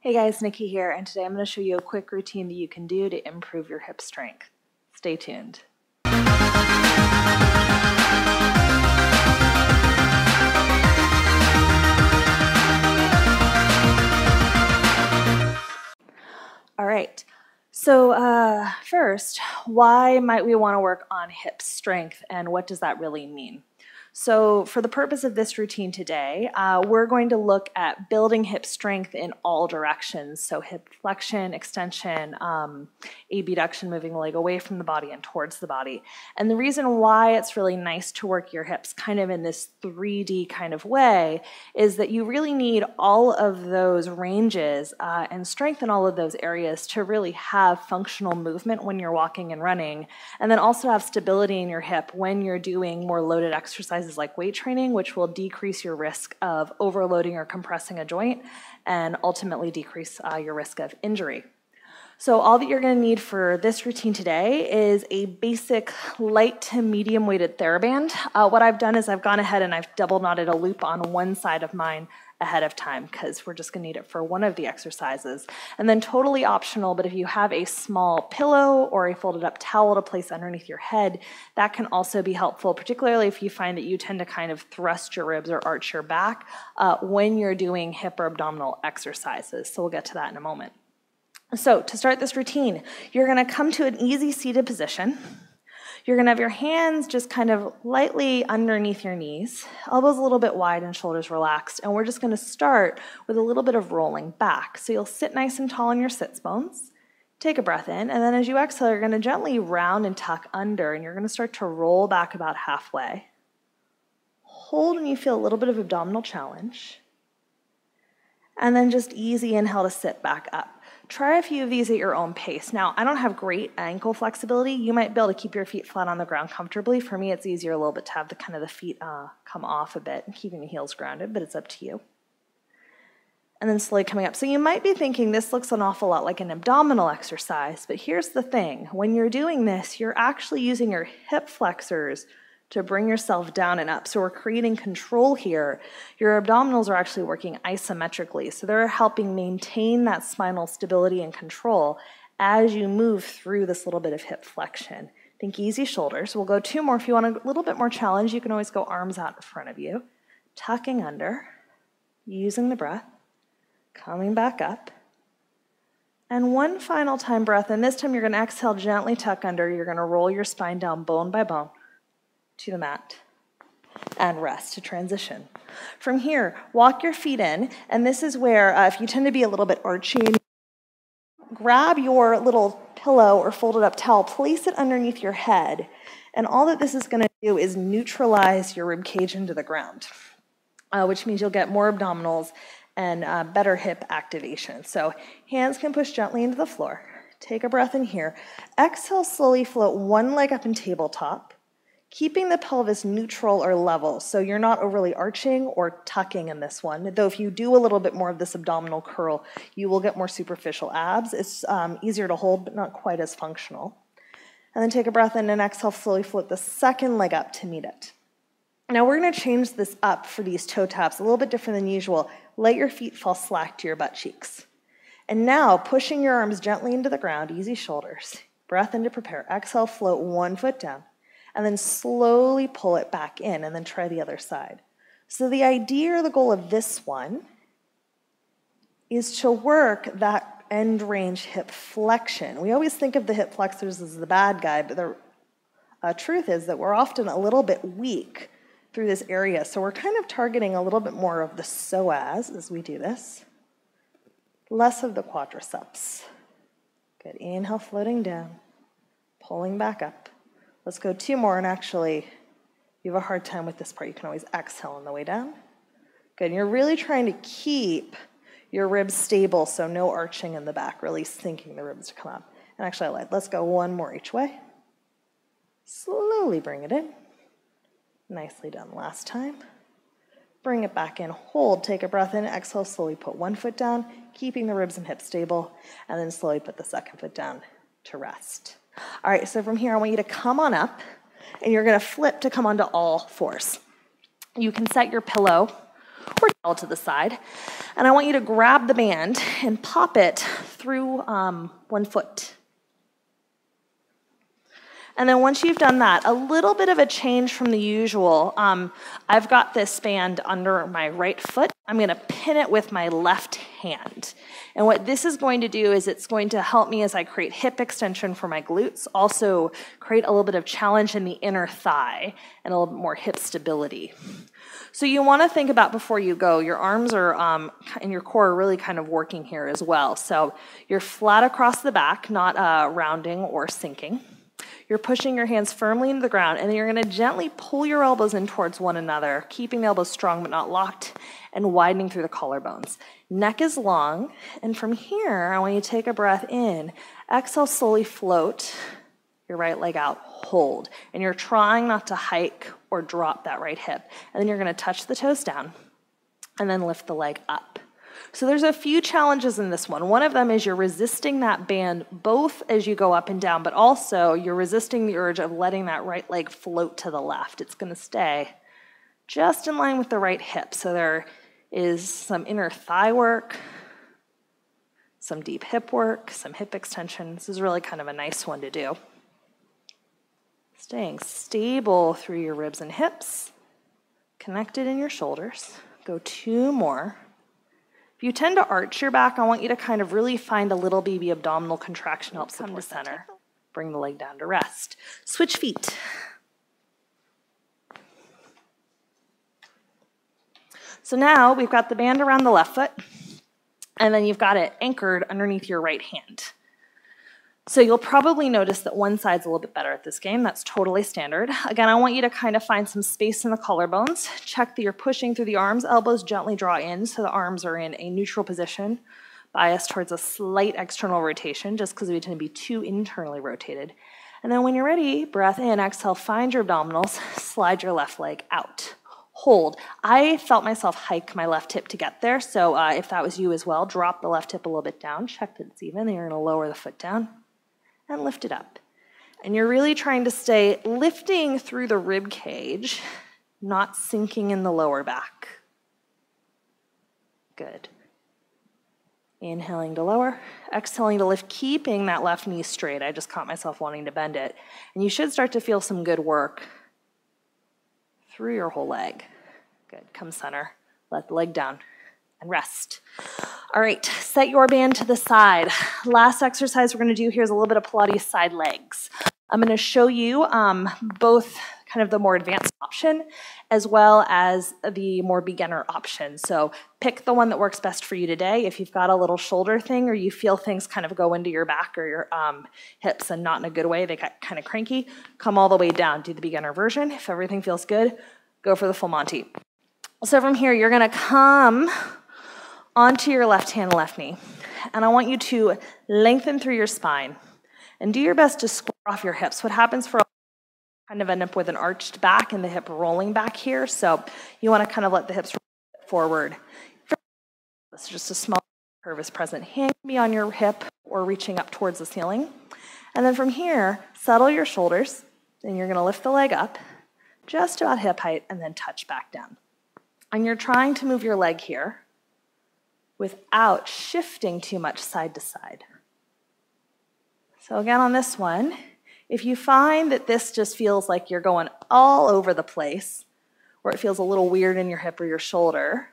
Hey guys, Nikki here, and today I'm going to show you a quick routine that you can do to improve your hip strength. Stay tuned. All right, so first, why might we want to work on hip strength, and what does that really mean? So for the purpose of this routine today, we're going to look at building hip strength in all directions. So hip flexion, extension, abduction, moving the leg away from the body and towards the body. And the reason why it's really nice to work your hips kind of in this 3D kind of way is that you really need all of those ranges and strength in all of those areas to really have functional movement when you're walking and running, and then also have stability in your hip when you're doing more loaded exercises like weight training, which will decrease your risk of overloading or compressing a joint and ultimately decrease your risk of injury. So all that you're going to need for this routine today is a basic light to medium weighted TheraBand. What I've done is I've gone ahead and I've double knotted a loop on one side of mine ahead of time because we're just going to need it for one of the exercises. And then totally optional, but if you have a small pillow or a folded up towel to place underneath your head, that can also be helpful, particularly if you find that you tend to kind of thrust your ribs or arch your back when you're doing hip or abdominal exercises. So we'll get to that in a moment. So to start this routine, you're going to come to an easy seated position. You're going to have your hands just kind of lightly underneath your knees, elbows a little bit wide and shoulders relaxed, and we're just going to start with a little bit of rolling back. So you'll sit nice and tall on your sits bones, take a breath in, and then as you exhale, you're going to gently round and tuck under, and you're going to start to roll back about halfway. Hold when you feel a little bit of abdominal challenge, and then just easy inhale to sit back up. Try a few of these at your own pace. Now, I don't have great ankle flexibility. You might be able to keep your feet flat on the ground comfortably. For me, it's easier a little bit to have the feet come off a bit and keeping the heels grounded, but it's up to you. And then slowly coming up. So you might be thinking this looks an awful lot like an abdominal exercise, but here's the thing. When you're doing this, you're actually using your hip flexors to bring yourself down and up. So we're creating control here. Your abdominals are actually working isometrically. So they're helping maintain that spinal stability and control as you move through this little bit of hip flexion. Think easy shoulders. We'll go two more. If you want a little bit more challenge, you can always go arms out in front of you, tucking under, using the breath, coming back up. And one final time breath, and this time you're going to exhale, gently tuck under. You're going to roll your spine down bone by bone to the mat and rest to transition. From here, walk your feet in, and this is where if you tend to be a little bit archy, grab your little pillow or folded up towel, place it underneath your head, and all that this is going to do is neutralize your rib cage into the ground, which means you'll get more abdominals and better hip activation. So hands can push gently into the floor. Take a breath in here. Exhale, slowly float one leg up in tabletop, keeping the pelvis neutral or level, so you're not overly arching or tucking in this one. Though if you do a little bit more of this abdominal curl, you will get more superficial abs. It's easier to hold, but not quite as functional. And then take a breath in and exhale, slowly float the second leg up to meet it. Now we're going to change this up for these toe taps, a little bit different than usual. Let your feet fall slack to your butt cheeks. And now pushing your arms gently into the ground, easy shoulders. Breath in to prepare. Exhale, float one foot down. And then slowly pull it back in, and then try the other side. So the idea or the goal of this one is to work that end range hip flexion. We always think of the hip flexors as the bad guy, but the truth is that we're often a little bit weak through this area. So we're kind of targeting a little bit more of the psoas as we do this, less of the quadriceps. Good, inhale, floating down, pulling back up. Let's go two more, and actually, if you have a hard time with this part, you can always exhale on the way down. Good, and you're really trying to keep your ribs stable, so no arching in the back, really sinking the ribs to come up. And actually, I lied. Let's go one more each way. Slowly bring it in. Nicely done last time. Bring it back in, hold, take a breath in, exhale, slowly put one foot down, keeping the ribs and hips stable, and then slowly put the second foot down to rest. All right, so from here, I want you to come on up, and you're going to flip to come onto all fours. You can set your pillow or towel to the side. And I want you to grab the band and pop it through one foot. And then once you've done that, a little bit of a change from the usual. I've got this band under my right foot. I'm going to pin it with my left hand. And what this is going to do is it's going to help me as I create hip extension for my glutes, also create a little bit of challenge in the inner thigh and a little bit more hip stability. So you want to think about before you go, your arms are and your core are really kind of working here as well. So you're flat across the back, not rounding or sinking. You're pushing your hands firmly into the ground, and then you're going to gently pull your elbows in towards one another, keeping the elbows strong but not locked, and widening through the collarbones. Neck is long, and from here, I want you to take a breath in. Exhale, slowly float your right leg out, hold. And you're trying not to hike or drop that right hip. And then you're going to touch the toes down, and then lift the leg up. So there's a few challenges in this one. One of them is you're resisting that band both as you go up and down, but also you're resisting the urge of letting that right leg float to the left. It's going to stay just in line with the right hip. So there is some inner thigh work, some deep hip work, some hip extension. This is really kind of a nice one to do. Staying stable through your ribs and hips, connected in your shoulders. Go 2 more. If you tend to arch your back, I want you to kind of really find a little baby abdominal contraction, help come to center. Bring the leg down to rest. Switch feet. So now we've got the band around the left foot, and then you've got it anchored underneath your right hand. So you'll probably notice that one side's a little bit better at this game. That's totally standard. Again, I want you to kind of find some space in the collarbones. Check that you're pushing through the arms. Elbows gently draw in so the arms are in a neutral position, bias towards a slight external rotation, just because we tend to be too internally rotated. And then when you're ready, breath in, exhale, find your abdominals, slide your left leg out. Hold. I felt myself hike my left hip to get there, so if that was you as well, drop the left hip a little bit down, check that it's even, then you're going to lower the foot down and lift it up. And you're really trying to stay lifting through the rib cage, not sinking in the lower back. Good. Inhaling to lower, exhaling to lift, keeping that left knee straight. I just caught myself wanting to bend it. And you should start to feel some good work through your whole leg. Good. Come center. Let the leg down and rest. All right, set your band to the side. Last exercise we're going to do here is a little bit of Pilates side legs. I'm going to show you both kind of the more advanced option as well as the more beginner option. So pick the one that works best for you today. If you've got a little shoulder thing or you feel things kind of go into your back or your hips and not in a good way, they get kind of cranky, come all the way down. Do the beginner version. If everything feels good, go for the full Monty. So from here, you're going to come onto your left hand, left knee. And I want you to lengthen through your spine and do your best to square off your hips. What happens for kind of end up with an arched back and the hip rolling back here. So you want to kind of let the hips roll forward. It's just a small curve is present. Hand can be on your hip or reaching up towards the ceiling. And then from here, settle your shoulders. Then you're going to lift the leg up just about hip height and then touch back down. And you're trying to move your leg here without shifting too much side to side. So again, on this one, if you find that this just feels like you're going all over the place, or it feels a little weird in your hip or your shoulder,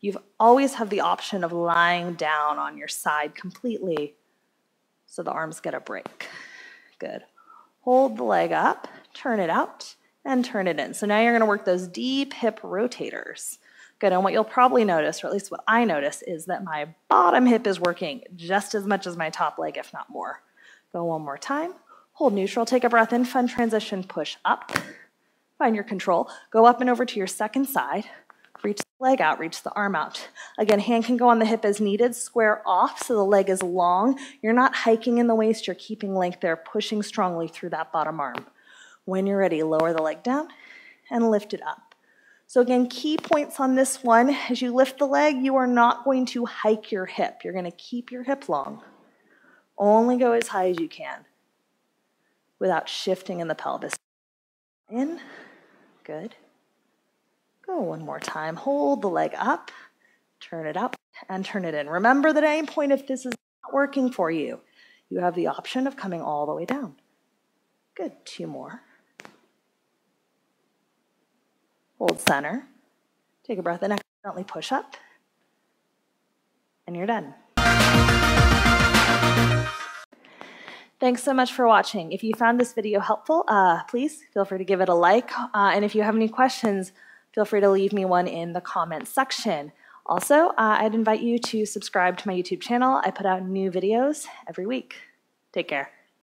you always have the option of lying down on your side completely so the arms get a break. Good. Hold the leg up, turn it out, and turn it in. So now you're going to work those deep hip rotators. Good, and what you'll probably notice, or at least what I notice, is that my bottom hip is working just as much as my top leg, if not more. Go one more time. Hold neutral, take a breath in, fun transition, push up. Find your control. Go up and over to your second side. Reach the leg out, reach the arm out. Again, hand can go on the hip as needed. Square off so the leg is long. You're not hiking in the waist, you're keeping length there, pushing strongly through that bottom arm. When you're ready, lower the leg down and lift it up. So again, key points on this one, as you lift the leg, you are not going to hike your hip. You're going to keep your hip long. Only go as high as you can without shifting in the pelvis. In, good. Go one more time. Hold the leg up, turn it up, and turn it in. Remember that at any point, if this is not working for you, you have the option of coming all the way down. Good. 2 more. Hold center. Take a breath and accidentally push up. And you're done. Thanks so much for watching. If you found this video helpful, please feel free to give it a like. And if you have any questions, feel free to leave me one in the comments section. Also, I'd invite you to subscribe to my YouTube channel. I put out new videos every week. Take care.